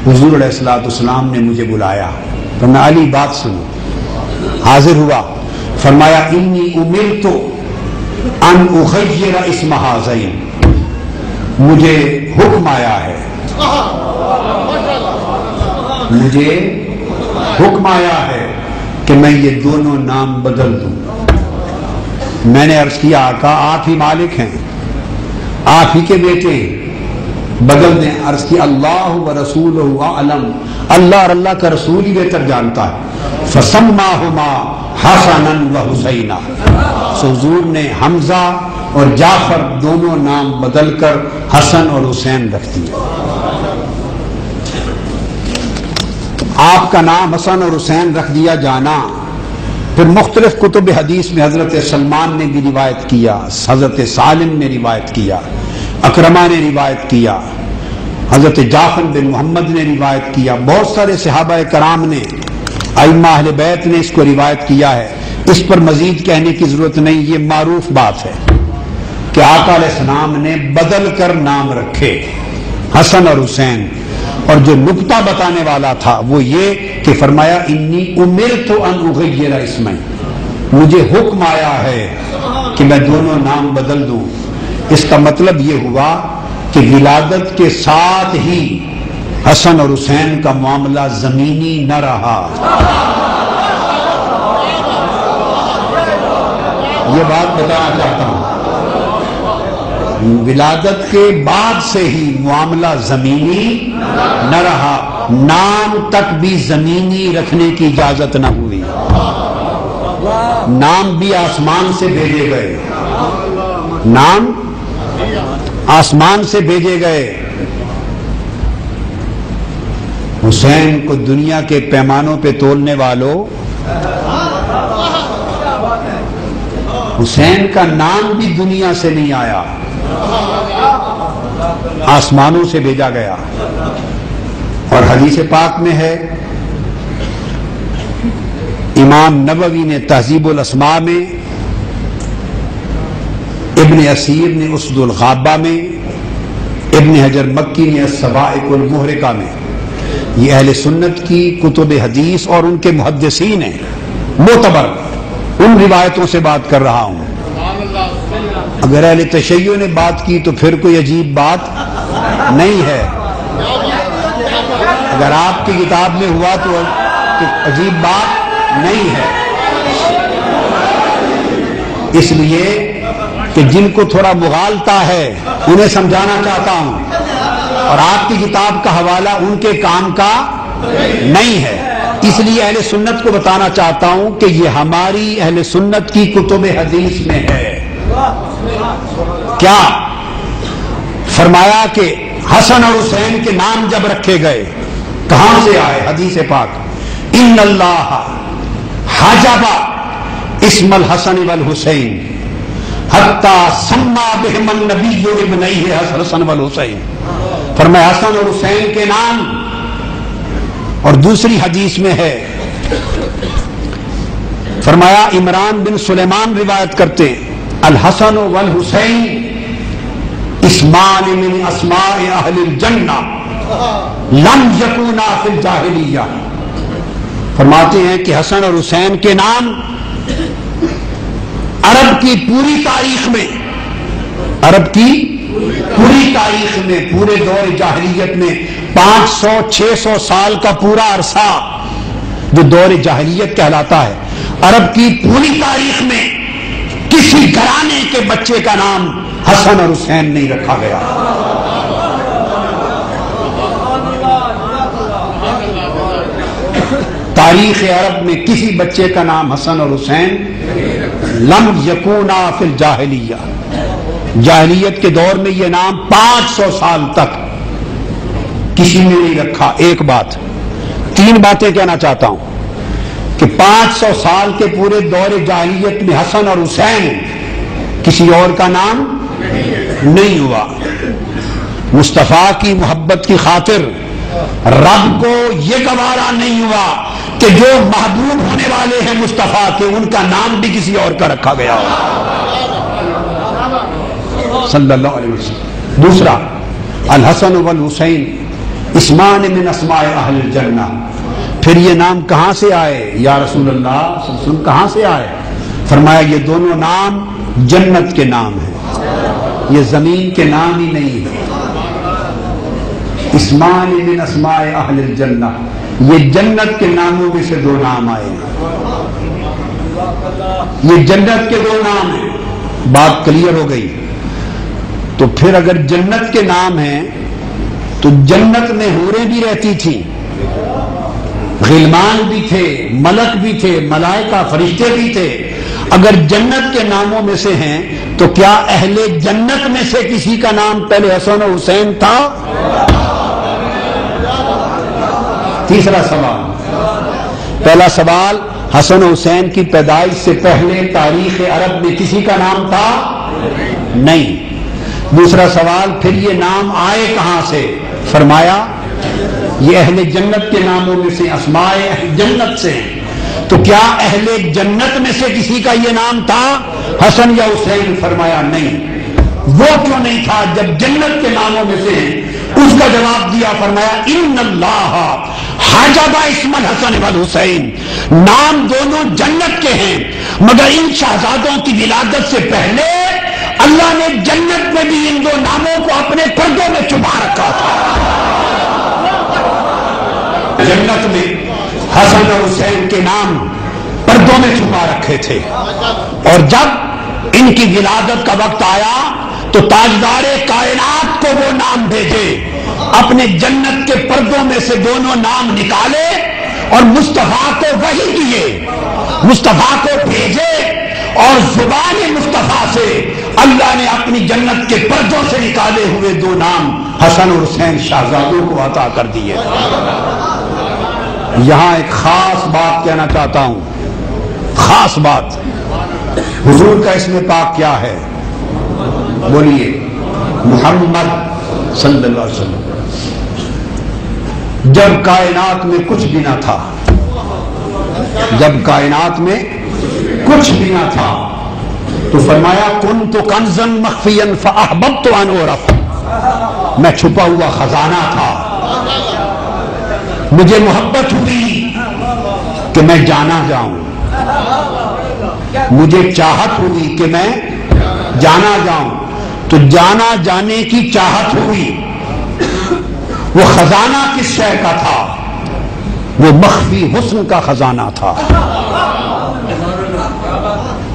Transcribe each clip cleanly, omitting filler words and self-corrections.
حضور علیہ الصلوۃ والسلام نے مجھے بلایا، فرمایا علی بات سنو۔ حاضر ہوا، فرمایا انی امرت ان اغیر اسم ہذین، مجھے حکم آیا ہے، مجھے حکم آیا ہے کہ میں یہ دونوں نام بدل دوں۔ میں نے عرض کیا آقا آپ ہی مالک ہیں، آپ ہی کے بیٹے ہیں، بدل دیں۔ عرض کی اللہ و رسولہ اعلم، اللہ اور اللہ کا رسول ہی بہتر جانتا ہے۔ فسماہما حسنا و حسینا، سو حضور نے حمزہ اور جعفر دونوں نام بدل کر حسن اور حسین رکھ دیا۔ آپ کا نام حسن اور حسین رکھ دیا جانا، پھر مختلف کتب حدیث میں حضرت سلمان نے بھی روایت کیا، حضرت سالم نے روایت کیا، اکرمہ نے روایت کیا، حضرت جعفر بن محمد نے روایت کیا، بہت سارے صحابہ کرام نے، ائمہ اہل بیت نے اس کو روایت کیا ہے۔ اس پر مزید کہنے کی ضرورت نہیں، یہ معروف بات ہے کہ آقا علیہ السلام نے بدل کر نام رکھے حسن اور حسین۔ اور جو نکتہ بتانے والا تھا وہ یہ کہ فرمایا انی امرت ان اغیر اسمین، مجھے حکم آیا ہے کہ میں دونوں نام بدل دوں۔ اس کا مطلب یہ ہوا کہ ولادت کے ساتھ ہی حسن اور حسین کا معاملہ زمینی نہ رہا، یہ بات بتانا چاہتا ہوں۔ ولادت کے بعد سے ہی معاملہ زمینی نہ رہا، نام تک بھی زمینی رکھنے کی اجازت نہ ہوئی، نام بھی آسمان سے بھیجے گئے، نام آسمان سے بھیجے گئے۔ حسین کو دنیا کے پیمانوں پہ تولنے والوں، حسین کا نام بھی دنیا سے نہیں آیا، آسمانوں سے بھیجا گیا۔ اور حدیث پاک میں ہے، امام نووی نے تہذیب الاسماء میں، ابن اسیر نے اسد الغابہ میں، ابن حجر مکی نے الصواعق المحرقہ میں، یہ اہل سنت کی کتب حدیث اور ان کے محدثین ہیں معتبر، ان روایتوں سے بات کر رہا ہوں۔ اگر اہل تشیع نے بات کی تو پھر کوئی عجیب بات نہیں ہے، اگر آپ کی کتاب میں ہوا تو عجیب بات نہیں ہے۔ اس لیے کہ جن کو تھوڑا مغالطہ ہے انہیں سمجھانا چاہتا ہوں، اور آپ کی کتاب کا حوالہ ان کے کام کا نہیں ہے، اس لیے اہل سنت کو بتانا چاہتا ہوں کہ یہ ہماری اہل سنت کی کتب حدیث میں ہے۔ کیا فرمایا کہ حسن اور حسین کے نام جب رکھے گئے، کہاں سے آئے؟ حدیث پاک، ان اللہ حجب اسم الحسن والحسین حتی سما بہم النبی ابنیہ حسن والحسین، فرمایا حسن اور حسین کے نام۔ اور دوسری حدیث میں ہے، فرمایا عمران بن سلیمان روایت کرتے ہیں، الحسن والحسین اسمان من اسماء اہل الجنہ لم یکونا فی الجاہلیہ، فرماتے ہیں کہ حسن اور حسین کے نام عرب کی پوری تاریخ میں، عرب کی پوری تاریخ میں، پورے دور جاہلیت میں 500-600 سال کا پورا عرصہ جو دور جاہلیت کہلاتا ہے، عرب کی پوری تاریخ میں کسی گھرانے کے بچے کا نام حسن اور حسین نہیں رکھا گیا۔ تاریخ عرب میں کسی بچے کا نام حسن اور حسین لم یکونا فی الجاہلیہ، جاہلیت کے دور میں یہ نام 500 سال تک کسی نے نہیں رکھا۔ ایک بات، تین باتیں کہنا چاہتا ہوں کہ 500 سال کے پورے دور جاہلیت میں حسن اور حسین کسی اور کا نام نہیں ہوا۔ مصطفیٰ کی محبت کی خاطر رب کو یہ گوارا نہیں ہوا کہ جو محبوب ہونے والے ہیں مصطفیٰ کے، ان کا نام بھی کسی اور کا رکھا گیا ہو، صلی اللہ علیہ وسلم۔ دوسرا، الحسن والحسین اسمان من اسماء اہل الجنہ. پھر یہ نام کہاں سے آئے یا رسول اللہ صلی اللہ علیہ وسلم، کہاں سے آئے؟ فرمایا یہ دونوں نام جنت کے نام ہیں، یہ زمین کے نام ہی نہیں ہے. اسمان من اسماء اہل الجنہ، یہ جنت کے ناموں میں سے دو نام آئے ہیں، یہ جنت کے دو نام ہیں. بات کلیئر ہو گئی. تو پھر اگر جنت کے نام ہیں تو جنت میں حوریں بھی رہتی تھیں، غلمان بھی تھے، ملک بھی تھے، ملائکہ فرشتے بھی تھے. اگر جنت کے ناموں میں سے ہیں تو کیا اہل جنت میں سے کسی کا نام پہلے حسن و حسین تھا؟ تیسرا سوال. پہلا سوال، حسن و حسین کی پیدائش سے پہلے تاریخ عرب میں کسی کا نام تھا؟ نہیں. دوسرا سوال، پھر یہ نام آئے کہاں سے؟ فرمایا یہ اہل جنت کے ناموں میں سے، اسماء اہل جنت سے ہیں. تو کیا اہل جنت میں سے کسی کا یہ نام تھا حسن یا حسین؟ فرمایا نہیں. وہ کیوں نہیں تھا جب جنت کے ناموں میں سے ہیں؟ اس کا جواب دیا، فرمایا ان اللہ حجب اسم الحسن والحسین، نام دونوں جنت کے ہیں مگر ان شہزادوں کی ولادت سے پہلے اللہ نے جنت میں بھی ان دو ناموں کو اپنے پردوں میں چھپا رکھا تھا. جنت میں حسن اور حسین کے نام پردوں میں چھپا رکھے تھے، اور جب ان کی ولادت کا وقت آیا تو تاجدار کائنات کو وہ نام بھیجے، اپنے جنت کے پردوں میں سے دونوں نام نکالے اور مصطفیٰ کو وحی دیے، مصطفیٰ کو بھیجے، اور زبان مصطفیٰ سے اللہ نے اپنی جنت کے پردوں سے نکالے ہوئے دو نام حسن اور حسین شہزادوں کو عطا کر دیے. یہاں ایک خاص بات کہنا چاہتا ہوں، خاص بات. حضور کا اسم پاک کیا ہے؟ بولیے محمد صلی اللہ علیہ وسلم. جب کائنات میں کچھ بھی نہ تھا، جب کائنات میں کچھ بھی نہ تھا تو فرمایا کنت کنزا مخفیا فاحببت ان اعرف، میں چھپا ہوا خزانہ تھا، مجھے محبت ہوئی کہ میں جانا جاؤں، مجھے چاہت ہوئی کہ میں جانا جاؤں. تو جانا جانے کی چاہت ہوئی. وہ خزانہ کس شے کا تھا؟ وہ مخفی حسن کا خزانہ تھا.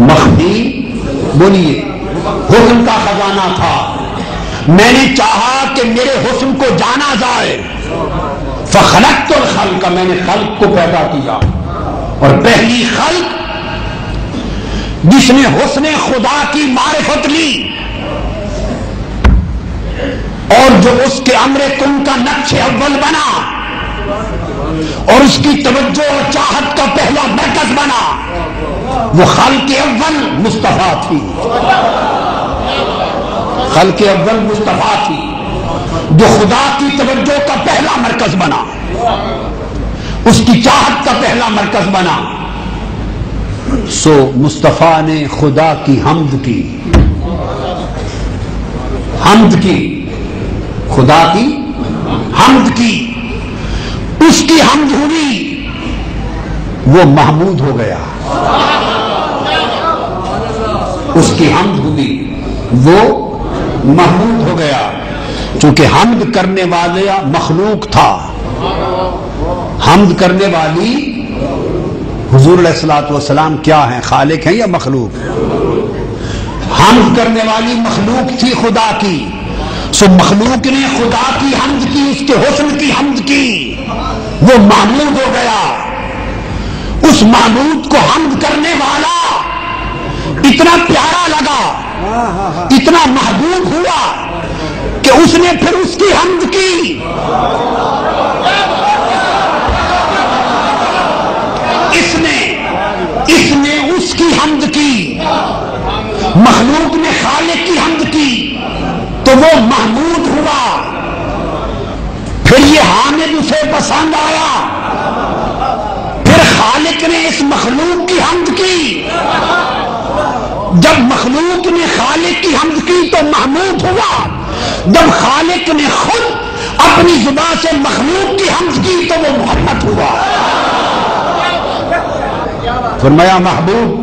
مخفی بولیے حسن کا خزانہ تھا. میں نے چاہا کہ میرے حسن کو جانا جائے، فخلقت الخلق، میں نے خلق کو پیدا کیا، اور پہلی خلق جس نے حسن خدا کی معرفت لی اور جو اس کے امر کن کا نقش اول بنا اور اس کی توجہ اور چاہت کا پہلا مرکز بنا، وہ خلق اول مصطفیٰ تھی. خلق اول مصطفیٰ تھی جو خدا کی توجہ کا پہلا مرکز بنا، اس کی چاہت کا پہلا مرکز بنا. سو مصطفیٰ نے خدا کی حمد کی، حمد کی، خدا کی حمد کی، اس کی حمد ہوئی، وہ محمود ہو گیا. اس کی حمد ہوئی، وہ محمود ہو گیا. چونکہ حمد کرنے والا مخلوق تھا، حمد کرنے والی حضور علیہ الصلوۃ والسلام کیا ہیں؟ خالق ہیں یا مخلوق؟ حمد کرنے والی مخلوق تھی خدا کی. سو مخلوق نے خدا کی حمد کی، اس کے حسن کی حمد کی، وہ محمود ہو گیا. اس محمود کو حمد کرنے والا اتنا پیارا لگا، اتنا محبوب ہوا کہ اس نے پھر اس کی حمد کی. اس نے اس کی حمد کی. مخلوق نے خالق کی حمد کی تو وہ محمود ہوا. پھر یہ حامد اسے پسند آیا، پھر خالق نے اس مخلوق کی حمد کی. جب مخلوق نے خالق کی حمد کی تو محمود ہوا. جب خالق نے خود اپنی زبان سے مخلوق کی حمد کی تو وہ محمد ہوا۔ فرمایا محبوب